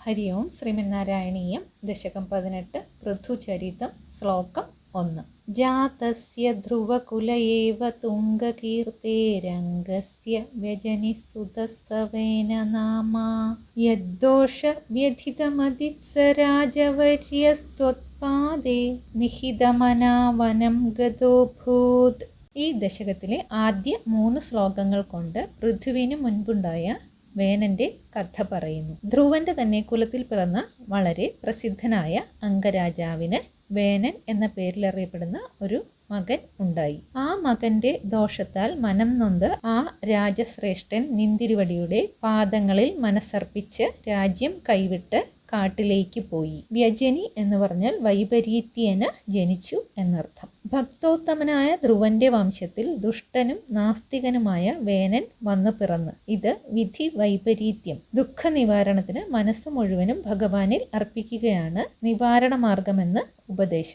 ഹരി ഓം. ശ്രീമന്നാരായണീയം ദശകം 18 പൃഥുചരിതം ശ്ലോകം 1. ജാതസ്യ ധ്രുവകുല ഏവ തുംഗകീർത്തേരംഗസ്യ വ്യജനിസുതസ്സവേന നാമാ യദ്ദോഷ വ്യഥിതമതിത്സരാജവര്യസ്ത്വത്പാദേ നിഹിതമനാവനം ഗതോഭൂത്. ഈ ദശകത്തിലെ ആദ്യ 3 ശ്ലോകങ്ങൾ കൊണ്ട് പൃഥുവിന് മുൻപുണ്ടായ വേനന്റെ കഥ പറയുന്നു. ധ്രുവന്റെ തന്നെ കുലത്തിൽ പിറന്ന വളരെ പ്രസിദ്ധനായ അംഗരാജാവിന് വേനൻ എന്ന പേരിലറിയപ്പെടുന്ന ഒരു മകൻ ഉണ്ടായി. ആ മകന്റെ ദോഷത്താൽ മനം നൊന്ത് ആ രാജശ്രേഷ്ഠൻ നിന്തിരുവടിയുടെ പാദങ്ങളിൽ മനസ്സർപ്പിച്ച് രാജ്യം കൈവിട്ട് കാട്ടിലേക്ക് പോയി. വ്യജനി എന്ന് പറഞ്ഞാൽ വൈപരീത്യന് ജനിച്ചു എന്നർത്ഥം. ഭക്തോത്തമനായ ധ്രുവന്റെ വംശത്തിൽ ദുഷ്ടനും നാസ്തികനുമായ വേനൻ വന്നു പിറന്ന് ഇത് വിധി വൈപരീത്യം ദുഃഖ നിവാരണത്തിന് മനസ്സ് മുഴുവനും ഭഗവാനിൽ അർപ്പിക്കുകയാണ് നിവാരണ മാർഗമെന്ന് ഉപദേശം.